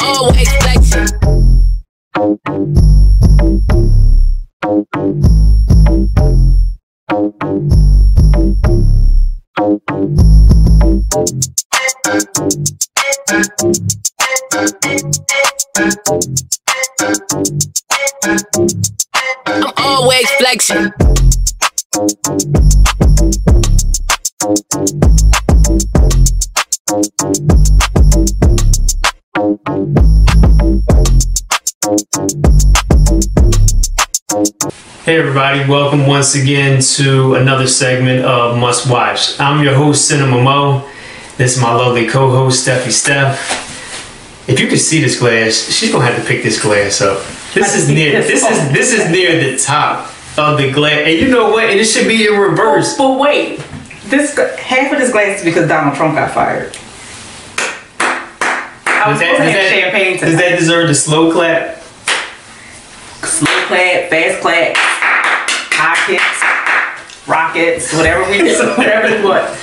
always flexing. I'm always flexing. Hey everybody, welcome once again to another segment of Must Watch. I'm your host, Cinema Mo. This is my lovely co-host, Steffi Steph. If you could see this glass, she's gonna have to pick this glass up. This is near the top of the glass, and you know what? And it should be in reverse. But wait, half of this glass is because Donald Trump got fired. Does that deserve the slow clap? Slow clap, fast clap, high kicks, rockets, whatever we do, whatever it was.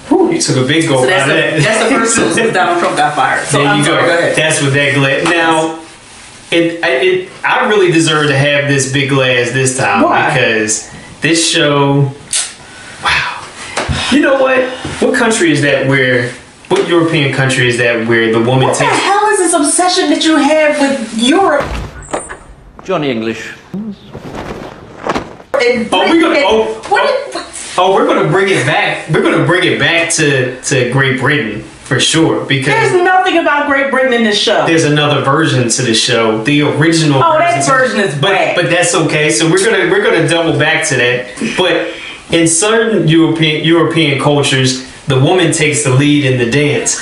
Whew, you took a big go out of that. That's the first news since Donald Trump got fired. So there you go. Go ahead. That's what that glass. Now, I really deserve to have this big glass this time. Why? Because this show. Wow. You know what? What country is that where? What European country is that where the woman takes? What the hell is this obsession that you have with Europe? Johnny English. We're gonna bring it back. We're gonna bring it back to Great Britain for sure, because there's nothing about Great Britain in this show. There's another version to the show, the original. Oh, that version is bad. But that's okay. So we're gonna double back to that. But in certain European cultures, the woman takes the lead in the dance.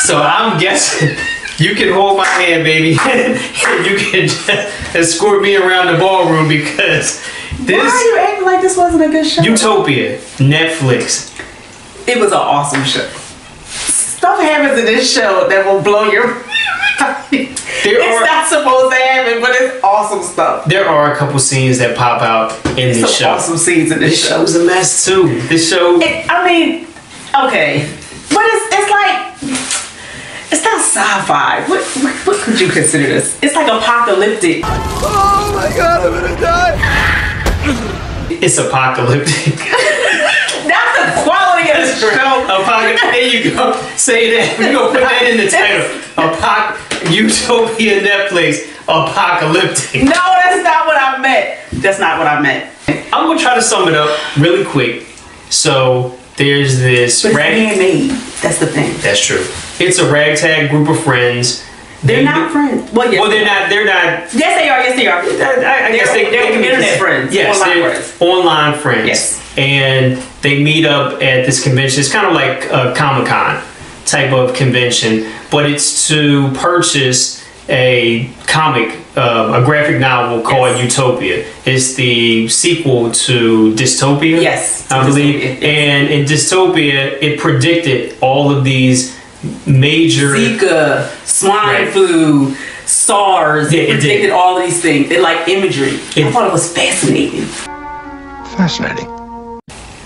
So I'm guessing you can hold my hand, baby, and you can just escort me around the ballroom, because this. Why are you acting like this wasn't a good show? Utopia, Netflix. It was an awesome show. Stuff happens in this show that will blow your. It's not supposed to happen, but it's awesome stuff. There are a couple scenes that pop out in this show. Awesome scenes in this show. This show's a mess too. This show. Okay, but it's like. It's not sci-fi. What could you consider this? It's like apocalyptic. Oh my god, I'm gonna die! It's apocalyptic. That's the quality of the show. There you go. Say that. We're gonna put that in the title. Utopia Netflix. Apocalyptic. No, that's not what I meant. That's not what I meant. I'm gonna try to sum it up really quick. So there's this. But it's handmade. That's the thing. That's true. It's a ragtag group of friends. They're not friends. Well, yes. Well, they're not. Yes, they are. Yes, they are. I guess they can be internet friends. Yes, online friends. Online friends. Yes. And they meet up at this convention. It's kind of like a Comic-Con type of convention, but it's to purchase a comic, a graphic novel called Utopia. It's the sequel to Dystopia. Yes. I believe. Yes. And in Dystopia, it predicted all of these major Zika, swine flu, SARS. It predicted all of these things. It like imagery. I thought it was fascinating. Fascinating.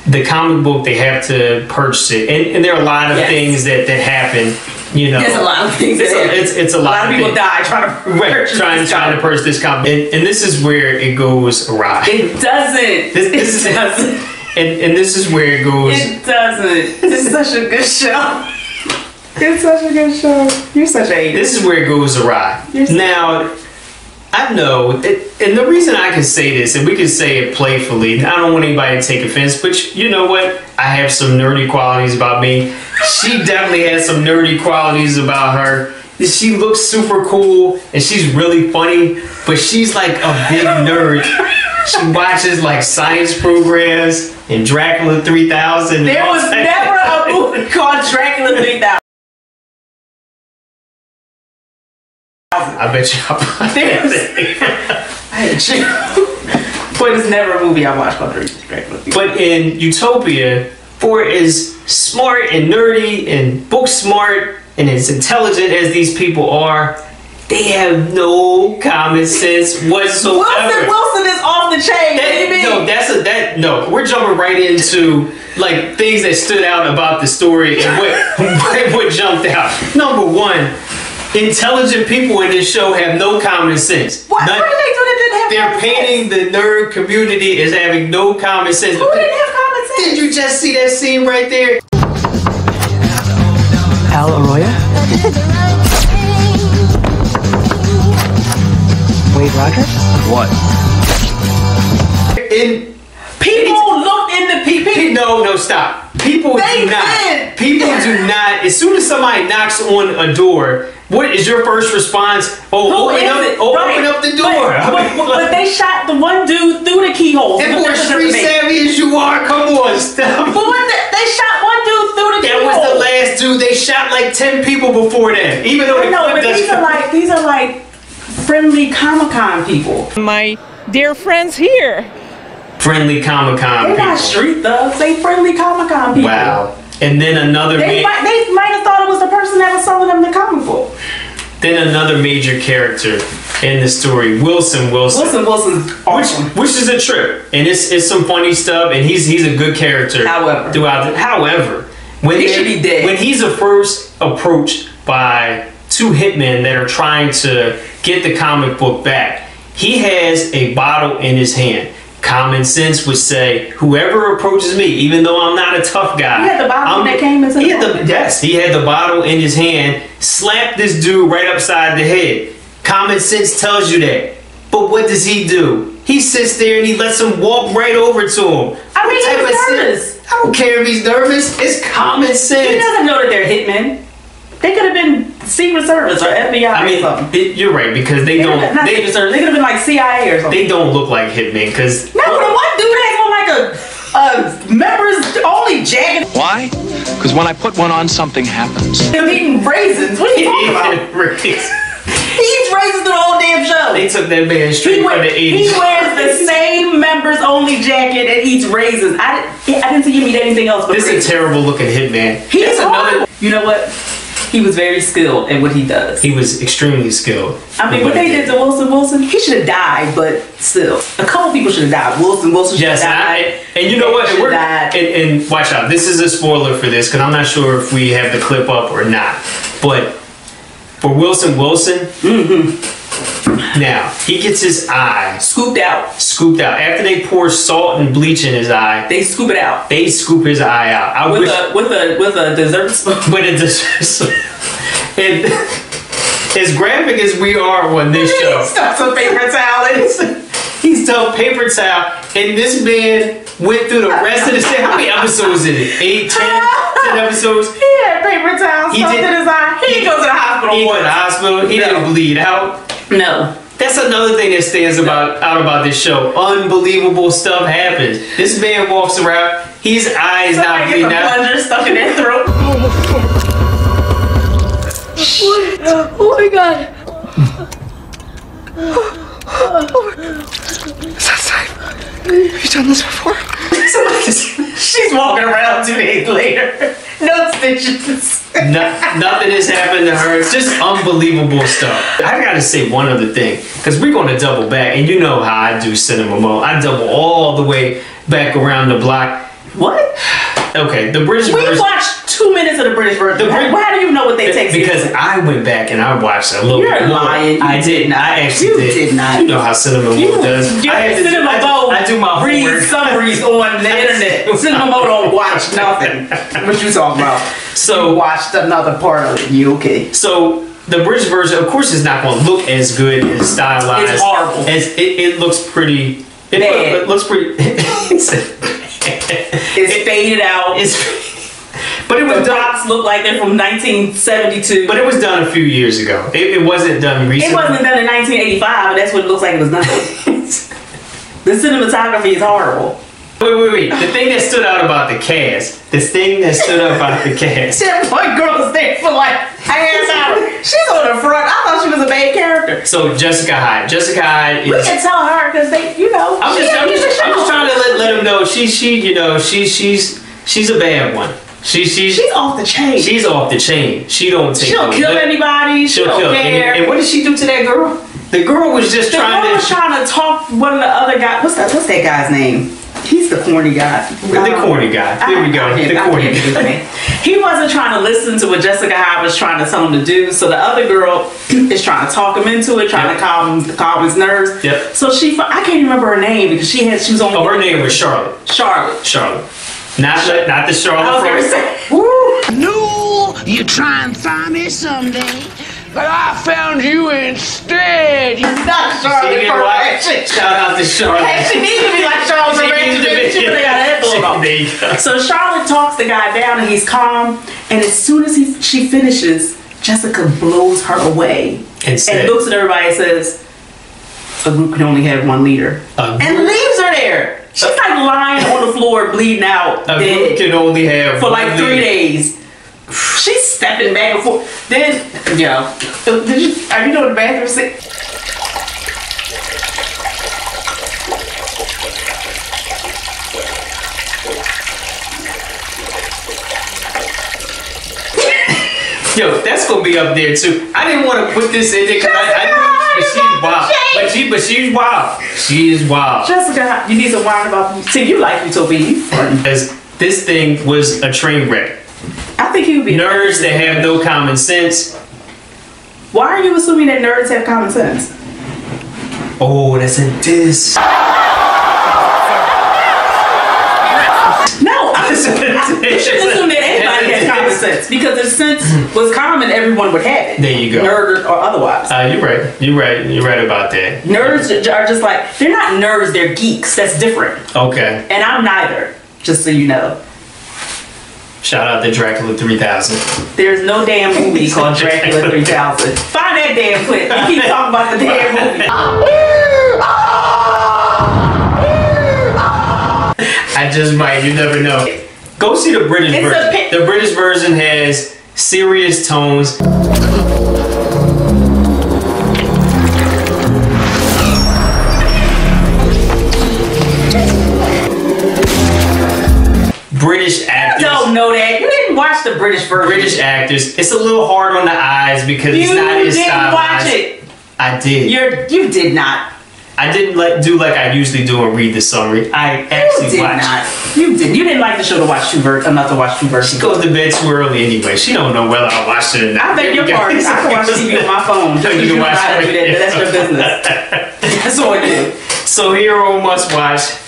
The comic book, they have to purchase it, and there are a lot of things that happen. You know, there's a lot of things. It's a lot of people die trying to purchase this comic. And this is where it goes awry. It doesn't. This doesn't. And this is where it goes. It doesn't. It's such a good show. It's such a good show. You're such a hater. This is where it goes awry. Now, I know, and the reason I can say this, and we can say it playfully, I don't want anybody to take offense, but you know what? I have some nerdy qualities about me. She definitely has some nerdy qualities about her. She looks super cool, and she's really funny, but she's like a big nerd. She watches like science programs and Dracula 3000. There was never a movie called Dracula 3000. I bet you But it's never a movie I watched called Dracula. But in Utopia, for as smart and nerdy and book smart and as intelligent as these people are, they have no common sense whatsoever. Wilson is off the chain. No, we're jumping right into like things that stood out about the story and what jumped out. Number one, intelligent people in this show have no common sense. What did they do that didn't have They're common painting the nerd community as having no common sense. Who didn't have common sense? Did you just see that scene right there? Al Arroyo? Wade Rogers? What? People look into people. No, stop. People They do not. did. People do not. As soon as somebody knocks on a door, what is your first response? Oh, open up the door. But they shot the one dude through the keyhole. And for street savvy as you are, come on, stop. But they shot one dude through the keyhole. That was the last dude. They shot like 10 people before that. Even though these are like friendly Comic-Con people. My dear friends here. friendly Comic-Con They're people. not street thugs. They friendly Comic-Con people. Wow. And then another They might have thought it was the person that was selling them the comic book. Then another major character in the story, Wilson's awesome. Which is a trip, and it's some funny stuff, and he's a good character. However, when he should be dead. When he's first approached by two hitmen that are trying to get the comic book back, he has a bottle in his hand. Common sense would say, whoever approaches me, even though I'm not a tough guy. He had the bottle that came into Yes, he had the bottle in his hand, slapped this dude right upside the head. Common sense tells you that. But what does he do? He sits there and he lets him walk right over to him. I mean, he was nervous. I don't care if he's nervous. It's common sense. He doesn't know that they're hitmen. They could have been Secret Service or FBI or something. You're right, because they don't. Secret Service. They could have been like CIA or something. They don't look like hitmen, because. No, the one dude has on like a members only jacket. Why? Because when I put one on, something happens. He's eating raisins. What are you talking about? He eats raisins through the whole damn show. They took that man straight from the 80s. He wears the same members only jacket and eats raisins. I didn't see him eat anything else but This is a terrible looking hitman. He's horrible. You know what? He was very skilled at what he does. He was extremely skilled. I mean, what they did to Wilson, he should have died, but still. A couple people should have died. Wilson should have died. And you know what? And watch out. This is a spoiler for this, because I'm not sure if we have the clip up or not. But for Wilson, now, he gets his eye scooped out. After they pour salt and bleach in his eye, they scoop it out. They scoop his eye out. With a dessert spoon. With a dessert spoon. And as graphic as we are on this show, he stuck some paper towel in. He stuck paper towel, and this man went through the rest of the series. How many episodes is it? 8, 10 episodes? He had paper towel stuffed in his eye. He didn't go to the hospital. He went to the hospital. He didn't bleed out. No. That's another thing that stands out about this show. Unbelievable stuff happens. This man walks around. His eye is not bleeding out. Plunger stuck in their throat. Oh my god. Is that safe? Have you done this before? She's walking around 2 days later. No stitches. Nothing has happened to her. It's just unbelievable stuff. I gotta say one other thing, because we're gonna double back, and you know how I do cinema mode. I double all the way back around the block. What? Okay, the British version. We watched 2 minutes of the British version. How do you know what they take? Because I went back and I watched a little bit more. You're lying. I did not. I actually did not. You know how cinema mode does. I do my read homework. Summaries on the internet. Cinema mode don't watch nothing. What you talking about? So you watched another part of it. You okay? So the British version, of course, is not going to look as good and stylized. It's horrible. It looks pretty. It looks pretty. It's faded out. But it was done. Look like they're from 1972. But it was done a few years ago. It wasn't done recently. It wasn't done in 1985. And that's what it looks like it was done. The cinematography is horrible. Wait. The thing that stood out about the cast. That one girl was there for like half an hour. She's on the front. I thought she was a main character. So Jessica Hyde is. We can tell her because they, I'm just trying to let them know she's a bad one. She's off the chain. She's off the chain. She don't kill anybody. She don't care. And what did she do to that girl? The girl was just trying to talk one of the other guys. What's that guy's name? He's the corny guy. The corny guy. There we go. The corny guy. He wasn't trying to listen to what Jessica Hyde was trying to tell him to do. So the other girl is trying to talk him into it, trying to calm his nerves. Yep. So I can't even remember her name because she was on. Oh, her name was Charlotte. Charlotte. Not the Charlotte. I was gonna say. No, you try and find me someday. But I found you instead. Not Charlotte. Shout out to Charlotte. Hey, she needs to be like Charlotte. She really got that going on. There you go. So Charlotte talks the guy down and he's calm. And as soon as she finishes, Jessica blows her away and looks at everybody and says, "A group can only have one leader," and leaves her there. She's like lying on the floor, bleeding out. A group can only have for like 3 days. She's stepping back and forth. Then, are you doing the bathroom scene? Yo, that's gonna be up there too. I didn't want to put this in there because I but she's wild. But she's wild. She is wild. Jessica, you need to whine about. See, you like Utopia. Because this thing was a train wreck. I think he would be nerds that have no common sense. Why are you assuming that nerds have common sense? Oh, that's a diss. No, I shouldn't assume that anybody has common sense because if sense was common, everyone would have it. There you go. Nerd or otherwise. You're right about that. Nerds are just like, they're not nerds, they're geeks. That's different. Okay. And I'm neither, just so you know. Shout out to Dracula 3000. There's no damn movie called Dracula 3000. Find that damn clip. You keep talking about the damn movie. I just might. You never know. Go see the British version. The British version has serious tones. British actors. You don't know that. You didn't watch the British version. British actors. It's a little hard on the eyes because it's not as stylized. You didn't watch it. I did. You did not. I didn't do like I usually do and read the summary. I actually watched. You did. You didn't like the show to watch enough to watch two versions. She goes to bed too early anyway. She don't know whether I watched it or not. I beg your pardon. I can watch TV on my phone. You can watch it. That's your business. That's all I do. So Hero Must Watch.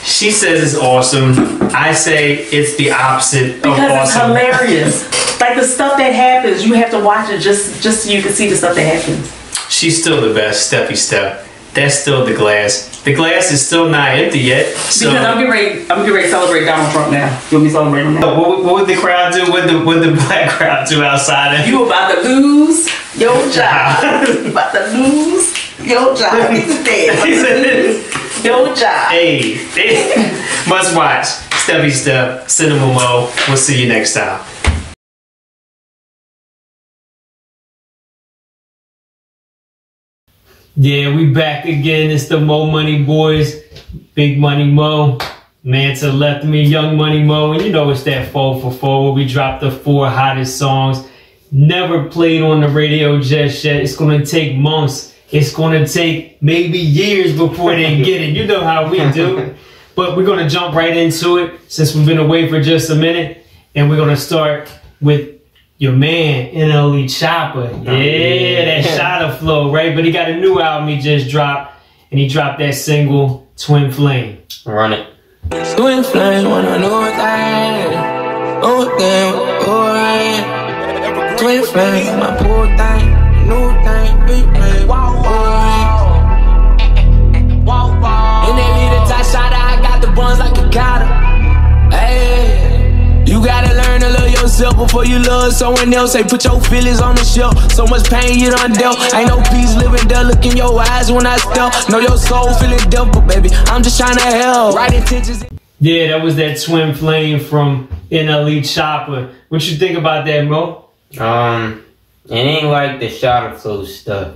She says it's awesome. I say it's the opposite of awesome. Because it's hilarious. Like the stuff that happens, you have to watch it just so you can see the stuff that happens. She's still the best, Steffi Steph. That's still the glass. The glass is still not empty yet. So because I'm getting ready to celebrate Donald Trump now. You want me to celebrate him now? What would the crowd do? What the black crowd do outside of you about to lose your job. You about to lose your job. He's dead. Your job. Hey. Must watch. Steffi Steph, Cinema Mo. We'll see you next time. Yeah, we back again. It's the Mo Money Boys. Big Money Mo. Man to the left of me, Young Money Mo. And you know it's that 4 for 4 where we drop the 4 hottest songs. Never played on the radio just yet. It's going to take months. It's going to take maybe years before they get it. You know how we do. But we're going to jump right into it since we've been away for just a minute. And we're going to start with your man, NLE Choppa. Yeah, that Shotta flow, right? But he got a new album he just dropped. And he dropped that single, Twin Flame. Run it. Twin Flame, wanna know what I Twin Flame, my poor thing, new thing, big man. Wow. And they lead a top shot, I got the buns like a cotta. Hey, you gotta learn to love yourself before you love someone else. Hey, put your feelings on the shelf. So much pain you done dealt. Ain't no peace living there. Look in your eyes when I step. Know your soul feeling deaf, but baby, I'm just trying to help. Right intentions. Yeah, that was that Twin Flame from NLE Choppa. What you think about that, Mo? It ain't like the Shotta flow stuff.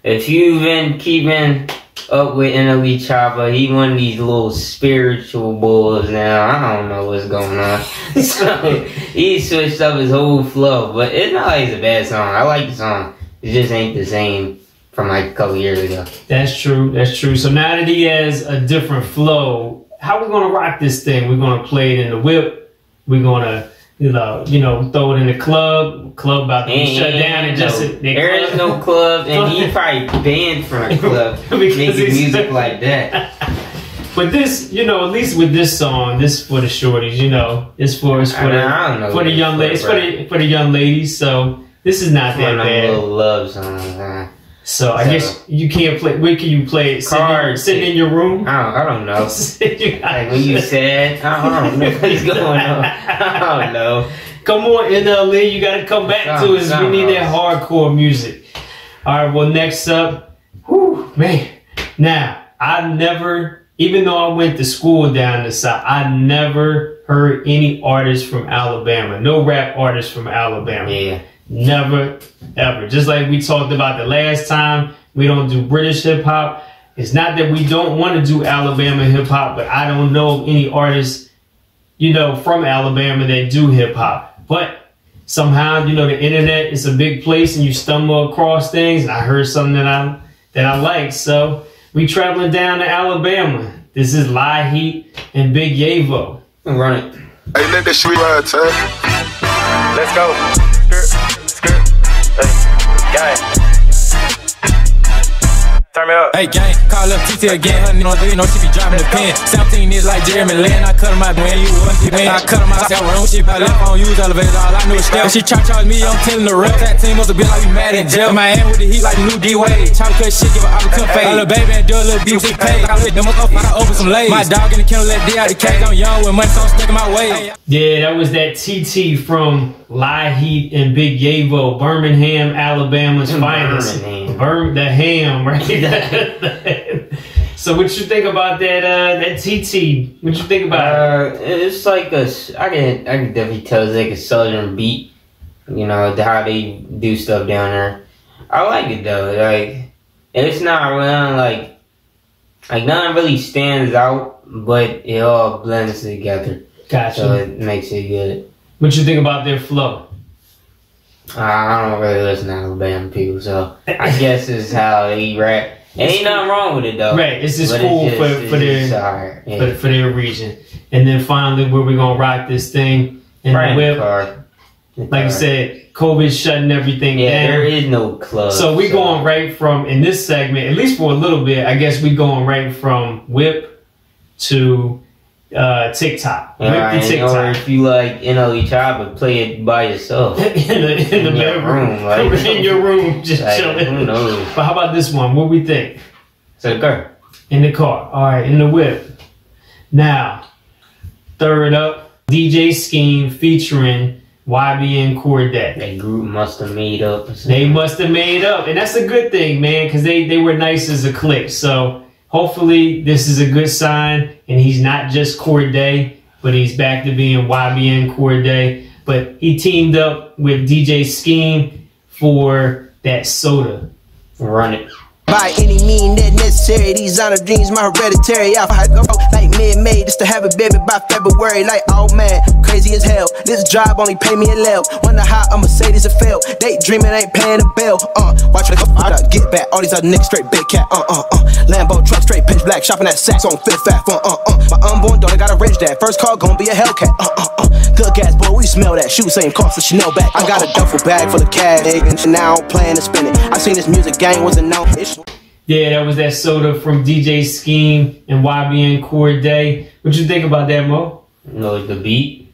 If you've been keeping up with NLE Choppa, he one of these little spiritual bulls now. I don't know what's going on. So he switched up his whole flow, but it's not like it's a bad song. I like the song. It just ain't the same from like a couple years ago. That's true. That's true. So now that he has a different flow, how we gonna rock this thing? We're gonna play it in the whip. We're gonna, you know, throw it in the club. Club about to be shut down. And there is no club, and he probably banned from a club making music like that. But this, you know, at least with this song, this is for the shorties. You know, it's for the young ladies, for the young ladies. So this is not that bad. Little love song. So I guess you can't play. Where can you play it? Sitting in your room? I don't know. Like when you said, I don't know what's going on. I don't know. Come on, NLE, you got to come back to us. We need that hardcore music. All right. Well, next up, whew, man. Now I never. Even though I went to school down the South, I never heard any artists from Alabama. No rap artists from Alabama. Yeah. Never, ever. Just like we talked about the last time, we don't do British hip hop. It's not that we don't want to do Alabama hip hop, but I don't know any artists, you know, from Alabama that do hip hop. But somehow, you know, the internet is a big place and you stumble across things. And I heard something that I like. So we traveling down to Alabama. This is LiHeat and Big Yavo. Run it. Hey, let that shit ride, Ted. Let's go. Skirt. Hey, gang. Turn me up. Hey, gang, call up TT again. Her you know she be dropping the pen. 17 is like Jeremy Lin. I cut him out when you wasn't when I cut him out. I wrong shit about left on use elevator. All I knew was step. If she charge me, I'm telling the rep. That team must have been like we mad in jail. My hand with the heat like new D-Wade. Chop cut shit, give her opportunity fade. Little baby and do a little beat with pay. I let them up, I open some legs. My dog in the kennel let D out the cage. I'm young with money, so I'm sticking my way. Yeah, that was that TT from LiHeat and Big Yavo, Birmingham, Alabama's finest. The ham, right? So what you think about that TT? What you think about it? It's like I can definitely tell it's like a southern beat. You know, how they do stuff down there. I like it though. Like it's not really like nothing really stands out, but it all blends together. Gotcha. So it makes it good. What you think about their flow? I don't really listen to Alabama people, so I guess it's how they rap. Ain't nothing wrong with it though. Right, it's just cool for their region. And then finally, where we gonna rock this thing in the whip? Like you said, COVID's shutting everything down. There is no club. So we going right from, in this segment, at least for a little bit, I guess we going right from whip to TikTok. Right, or if you like NLE Choppa, play it by yourself in the bedroom, like, in your room, just like, chilling. Who knows? But how about this one? What we think? So the car. In the car. All right, in the whip. Now, third up, DJ Scheme featuring YBN Cordae. That group must have made up. They must have made up, and that's a good thing, man, because they were nice as a clique. So hopefully this is a good sign, and he's not just Cordae, but he's back to being YBN Cordae. But he teamed up with DJ Scheme for that soda. Run it. By any means that necessary, these honor dreams, my hereditary. I go like mid-May, just to have a baby by February. Like, oh man, crazy as hell. This job only pay me a little. Wonder how a Mercedes a fail. They dreaming ain't paying a bill. Watch me go get back. All these other niggas straight big cat. Lambo truck straight pitch black, shopping at Saks on Fifth Ave. My unborn daughter got a rich dad. First call gon' be a Hellcat. Good gas, boy, we smell that. Shoe same cost for Chanel back. I got a duffel bag full of cash, and now I'm playing to spin it. I seen this music gang wasn't known. Yeah, that was that soda from DJ Scheme and YBN Cordae. What you think about that, Mo? No, the beat.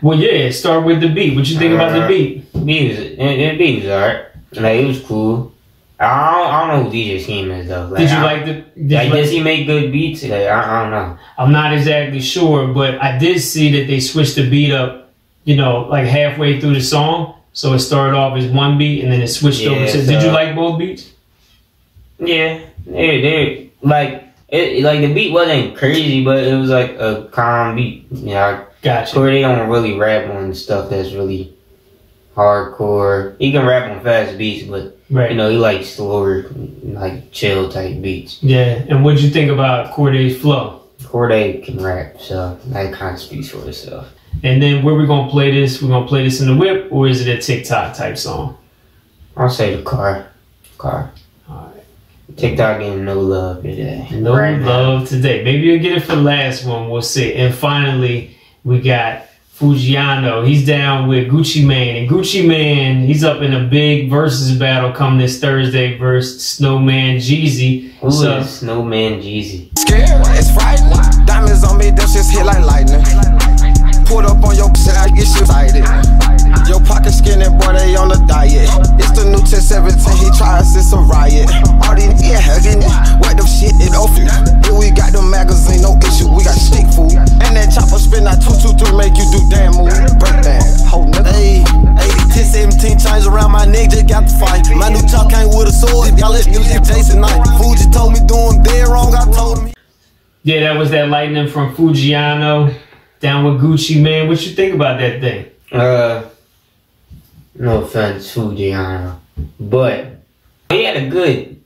Well, yeah, start with the beat. What you think about the beat? The beat was alright. Like, it was cool. I don't know who DJ Scheme is though. Like, did you like the? Does he make good beats? Like, I don't know. I'm not exactly sure, but I did see that they switched the beat up. You know, like halfway through the song, so it started off as one beat and then it switched over. So, did you like both beats? Yeah, they like it. Like the beat wasn't crazy, but it was like a calm beat. Yeah, gotcha. Corey don't really rap on stuff that's really hardcore. He can rap on fast beats, but you know he likes slower, like chill type beats. Yeah, and what'd you think about Cordae's flow? Cordae can rap, so that kind of speaks for itself. And then where we gonna play this? We're gonna play this in the whip, or is it a TikTok type song? I'll say the car. Alright. TikTok getting no love today. No love today. Maybe you'll get it for the last one. We'll see. And finally, we got Foogiano. He's down with Gucci Mane. And Gucci Mane, he's up in a big versus battle come this Thursday versus Snowman Jeezy. Who is Snowman Jeezy? Scared, it's frightening. Diamonds on me, them shits hit like lightning. Put up on your set, I get shit excited. Your pocket skinny, boy, they on the diet. It's the new 1017, he tries, it's a riot. All these niggas hugging it, wipe them shit, it off you. Yeah, we got them magazine, no issue, we got stick food. And that chopper spin out 223, make you do damn move. Break down, hold nigga. Hey, 10, 17 chains around my neck, just got the fight. My new top came with a sword, y'all let music Jason Knight. Fuji told me doing dead wrong, I told him. Yeah, that was that lightning from Foogiano down with Gucci Mane. What you think about that thing? No offense, Foogiano, but he had a good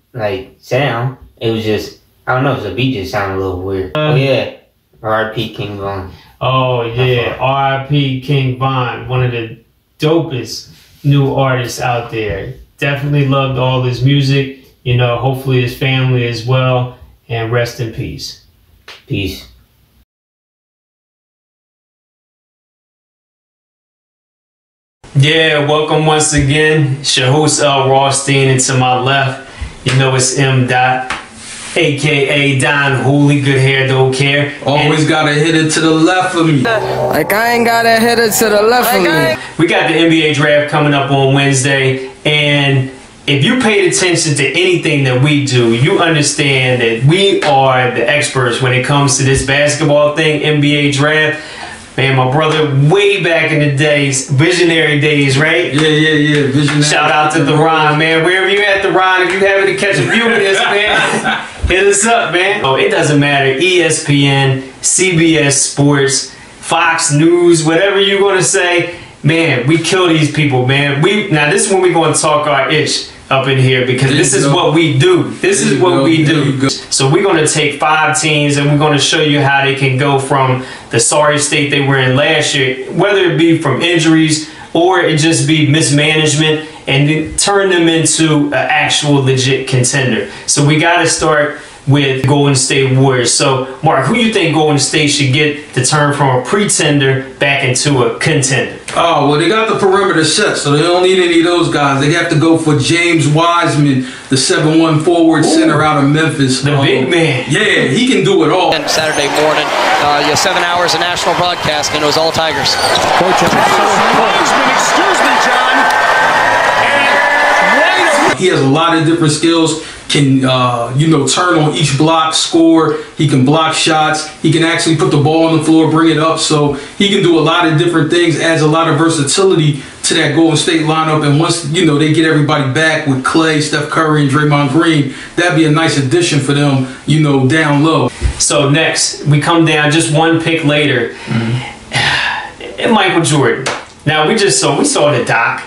sound. It was just, I don't know, the beat just sounded a little weird. Oh yeah, R.I.P. King Von. Oh yeah, R.I.P. King Von, one of the dopest new artists out there. Definitely loved all his music. You know, hopefully his family as well. And rest in peace. Peace. Yeah, welcome once again. It's your host L. Rothstein, and to my left, you know it's M. Dot, aka Don Hooley. Good hair, don't care. Always gotta hit it to the left of me. Like I ain't gotta hit it to the left of me. We got the NBA draft coming up on Wednesday, and if you paid attention to anything that we do, you understand that we are the experts when it comes to this basketball thing, NBA draft. Man, my brother, way back in the days, visionary days, right? Yeah, visionary. Shout out to the Ron, man. Wherever you at, the Ron, if you happen to catch a view of this, man, hit us up, man. Oh, it doesn't matter. ESPN, CBS Sports, Fox News, whatever you're gonna say, man, we kill these people, man. Now this is when we're gonna talk our ish up in here, because this is what we do. This is what we do. So we're going to take 5 teams and we're going to show you how they can go from the sorry state they were in last year, whether it be from injuries or it just be mismanagement, and then turn them into an actual legit contender. So we got to start with Golden State Warriors. So Mark, who you think Golden State should get to turn from a pretender back into a contender? Oh, well, they got the perimeter set, so they don't need any of those guys. They have to go for James Wiseman, the 7'1" forward center out of Memphis. The big man. Yeah, he can do it all. And Saturday morning, 7 hours of national broadcast, and it was all Tigers. Wiseman, excuse me, John. He has a lot of different skills. Can turn on each block, score. He can block shots. He can actually put the ball on the floor, bring it up. So he can do a lot of different things. Adds a lot of versatility to that Golden State lineup. And once they get everybody back with Clay, Steph Curry, and Draymond Green, that'd be a nice addition for them. Down low. So next we come down just one pick later, and Michael Jordan. Now we saw the doc.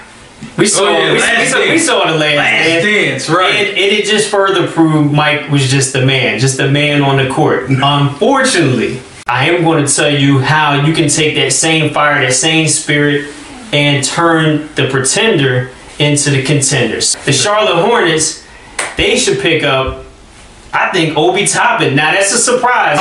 We saw the last dance, right? And it just further proved Mike was just the man on the court. Unfortunately, I am going to tell you how you can take that same fire, that same spirit, and turn the pretender into the contenders. The Charlotte Hornets, they should pick up, I think, Obi Toppin. Now that's a surprise.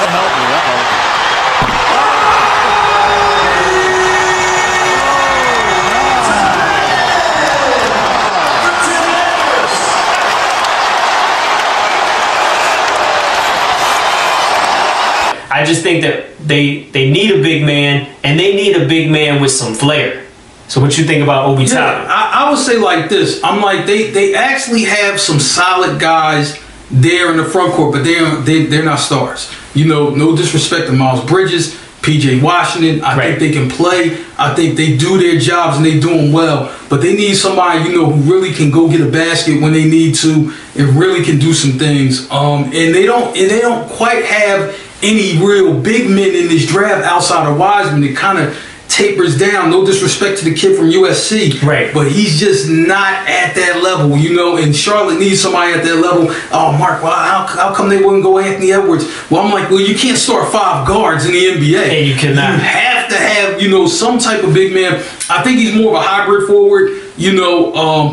I just think that they need a big man, and they need a big man with some flair. So what you think about Obi Toppin? I would say like this. I'm like, they actually have some solid guys there in the front court, but they're not stars. No disrespect to Miles Bridges, PJ Washington. I think they can play. I think they do their jobs and they do them well. But they need somebody, who really can go get a basket when they need to and really can do some things. And they don't quite have any real big men in this draft outside of Wiseman. It kind of tapers down. No disrespect to the kid from USC, right? But he's just not at that level, And Charlotte needs somebody at that level. Oh, Mark, well, how come they wouldn't go Anthony Edwards? Well, I'm like, well, you can't start 5 guards in the NBA. And you cannot. You have to have, some type of big man. I think he's more of a hybrid forward.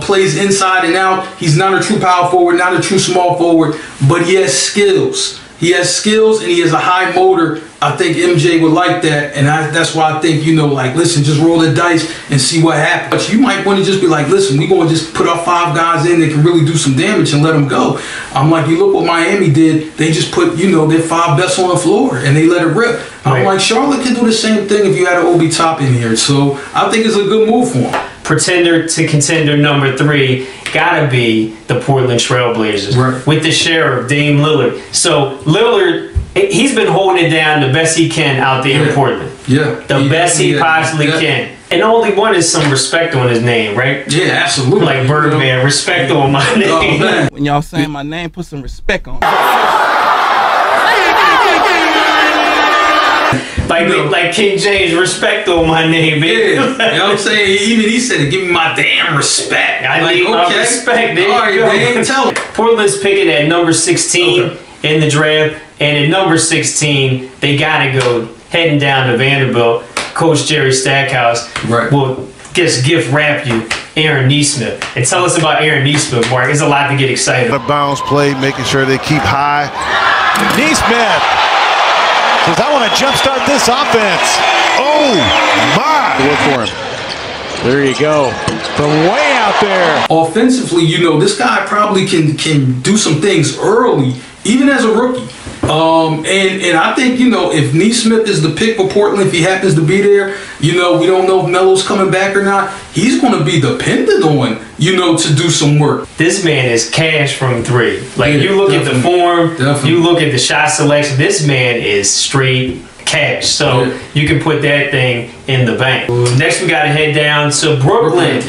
plays inside and out. He's not a true power forward, not a true small forward, but he has skills. He has skills and he has a high motor. I think MJ would like that, and that's why I think, listen, just roll the dice and see what happens. But you might want to just be like, listen, we're going to just put our 5 guys in that can really do some damage and let them go. I'm like, you look what Miami did. They just put, their 5 best on the floor, and they let it rip. I'm like, Charlotte can do the same thing if you had an Obi Top in here. So I think it's a good move for him. Pretender to contender number 3 gotta be the Portland Trailblazers with the sheriff Dame Lillard. So Lillard, he's been holding it down the best he can out there in Portland. The best he possibly can. And the only one is some respect on his name, right? Yeah, absolutely. Like Birdman, respect on my name. Oh, man. When y'all saying my name, put some respect on it. Like King James, respect on my name, baby. Yeah, you know what I'm saying? Even he said it, give me my damn respect. I need my respect. There you go. Man, tell him. Portland's picking at number 16 in the draft, and at number 16, they gotta go heading down to Vanderbilt. Coach Jerry Stackhouse will just gift wrap you Aaron Nesmith. And tell us about Aaron Nesmith, Mark. There's a lot to get excited about. A bounce play, making sure they keep high. Nesmith says, I want to jumpstart this offense. Oh, my. Work for him. There you go. From way out there. Offensively, this guy probably can do some things early, even as a rookie. And I think, if Nesmith is the pick for Portland, if he happens to be there, we don't know if Melo's coming back or not. He's going to be dependent on, to do some work. This man is cash from 3. You look at the form, you look at the shot selection, this man is straight cash. So you can put that thing in the bank. Next, we got to head down to Brooklyn.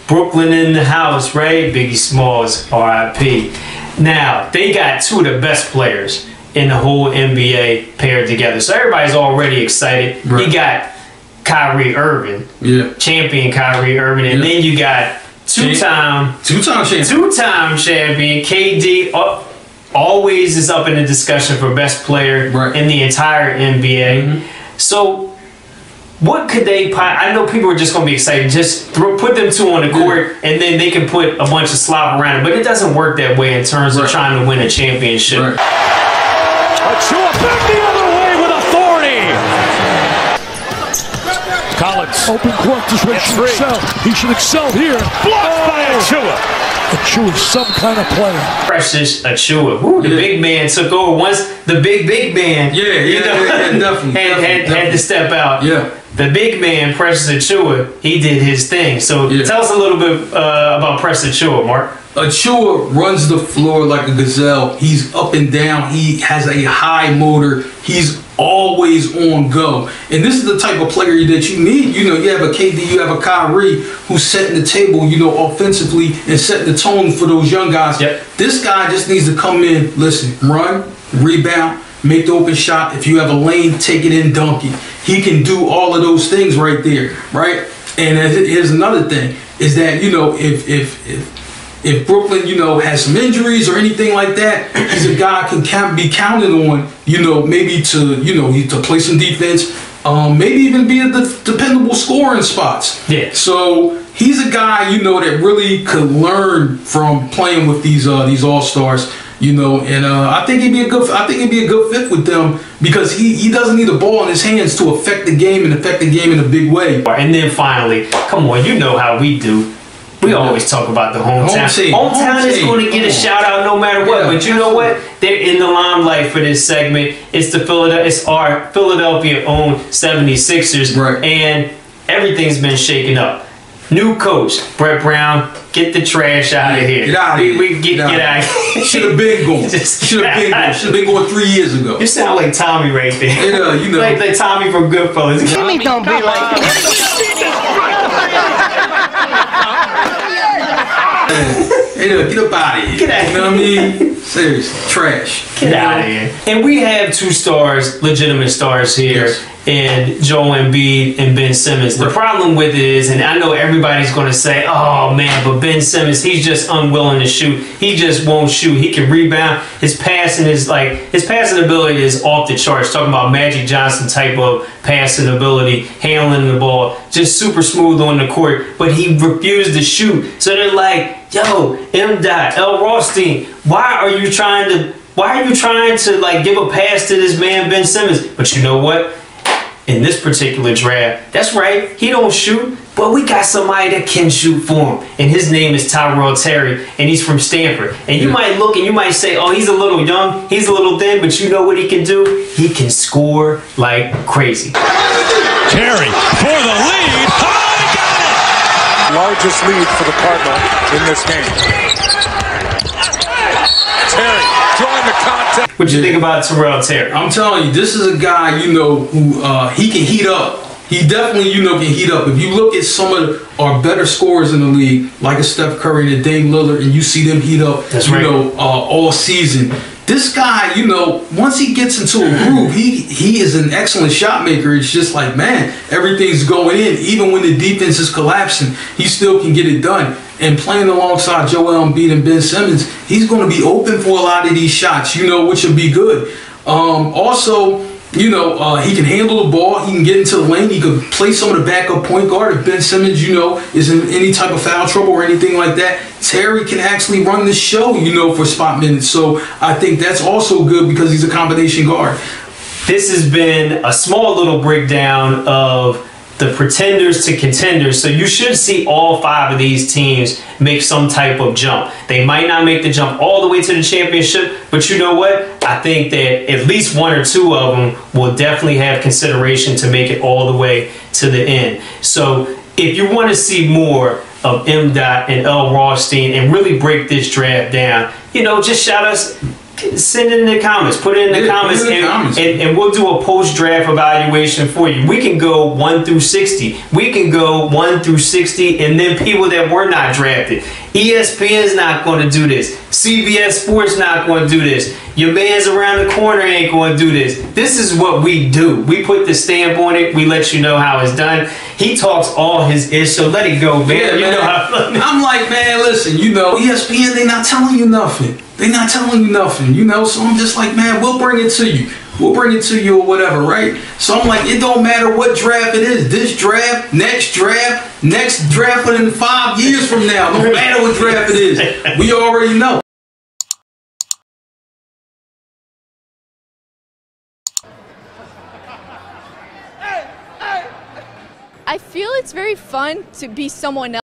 Brooklyn in the house, right? Biggie Smalls, RIP. Now, they got 2 of the best players in the whole NBA paired together. So everybody's already excited. You got Kyrie Irving, champion Kyrie Irving, and then you got two-time champion KD. Always is up in the discussion for best player in the entire NBA. So what could they? I know people are just going to be excited. Just put them 2 on the court, and then they can put a bunch of slop around it. But it doesn't work that way in terms of trying to win a championship. Achua back the other way with authority. Collins. Open court, this way should excel. He should excel here. Blocked by Achua. Achua's some kind of player. Precious Achua. The big man took over. Once the big man definitely had to step out. The big man, Precious Achua, he did his thing. So tell us a little bit about Precious Achua, Mark. Achua runs the floor like a gazelle. He's up and down. He has a high motor. He's always on go. And this is the type of player that you need. You have a KD, you have a Kyrie who's setting the table, offensively and setting the tone for those young guys. This guy just needs to come in, listen, run, rebound, make the open shot. If you have a lane, take it in, dunk it. He can do all of those things right there, right? And here's another thing, is that, if Brooklyn, has some injuries or anything like that, he's a guy can be counted on, maybe to play some defense, maybe even be at the dependable scoring spots. So he's a guy, that really could learn from playing with these all-stars, and I think he'd be a good fit with them because he doesn't need the ball in his hands to affect the game and affect the game in a big way. And then finally, come on, you know how we do. We always talk about the hometown. Hometown is going to get a shout out no matter what. But you know what? They're in the limelight for this segment. It's our Philadelphia-owned 76ers, and everything's been shaken up. New coach, Brett Brown. Get the trash out of here. Get out of here. Get out of here. Should have been going. Should have been going 3 years ago. You sound like Tommy right there. Like Tommy from Goodfellas. Jimmy don't be like Get up out of here. Get out of here. You know what I mean? Seriously, trash. Get out of here. And we have 2 stars, legitimate stars here and Joel Embiid and Ben Simmons. The problem with it is, and I know everybody's going to say, oh man, but Ben Simmons, he's just unwilling to shoot. He just won't shoot. He can rebound. His passing ability is off the charts. Talking about Magic Johnson type of passing ability, handling the ball, just super smooth on the court, but he refused to shoot. So they're like, yo, M.Dot, L. Rothstein, why are you trying to like give a pass to this man Ben Simmons? But you know what? In this particular draft, that's right, he don't shoot, but we got somebody that can shoot for him, and his name is Tyrell Terry, and he's from Stanford. And you might look and you might say, oh, he's a little young, he's a little thin, but you know what he can do? He can score like crazy. Terry for the lead. Oh, he got it! Largest lead for the Cardinal in this game. Terry joined the contest. What you think about Tyrell Terry? I'm telling you, this is a guy, you know, who he can heat up. He definitely, you know, can heat up. If you look at some of our better scorers in the league, like a Steph Curry and a Dame Lillard, and you see them heat up, all season. This guy, you know, once he gets into a groove, he is an excellent shot maker. It's just like, man, everything's going in. Even when the defense is collapsing, he still can get it done. And playing alongside Joel Embiid and Ben Simmons, he's going to be open for a lot of these shots, you know, which will be good. Also, you know, he can handle the ball. He can get into the lane. He could play some of the backup point guard if Ben Simmons, you know, is in any type of foul trouble or anything like that. Terry can actually run the show, you know, for spot minutes. So I think that's also good because he's a combination guard. This has been a small little breakdown of the pretenders to contenders. So you should see all 5 of these teams make some type of jump. They might not make the jump all the way to the championship, but you know what? I think that at least 1 or 2 of them will definitely have consideration to make it all the way to the end. So if you want to see more of M.Dot and L. Rothstein and really break this draft down, you know, just shout us. Send it in the comments. Put it in the comments, and we'll do a post-draft evaluation for you. We can go 1 through 60. We can go 1 through 60, and then people that were not drafted. ESPN's not going to do this. CBS Sports not going to do this. Your man's around the corner ain't going to do this. This is what we do. We put the stamp on it. We let you know how it's done. He talks all his ish, so let it go, man. Yeah, you know how I'm like, man, listen, you know, ESPN, they not telling you nothing. They're not telling you nothing, you know, so I'm just like, man, we'll bring it to you. We'll bring it to you or whatever, right? So I'm like, it don't matter what draft it is. This draft, next draft within 5 years from now. No matter what draft it is. We already know. I feel it's very fun to be someone else.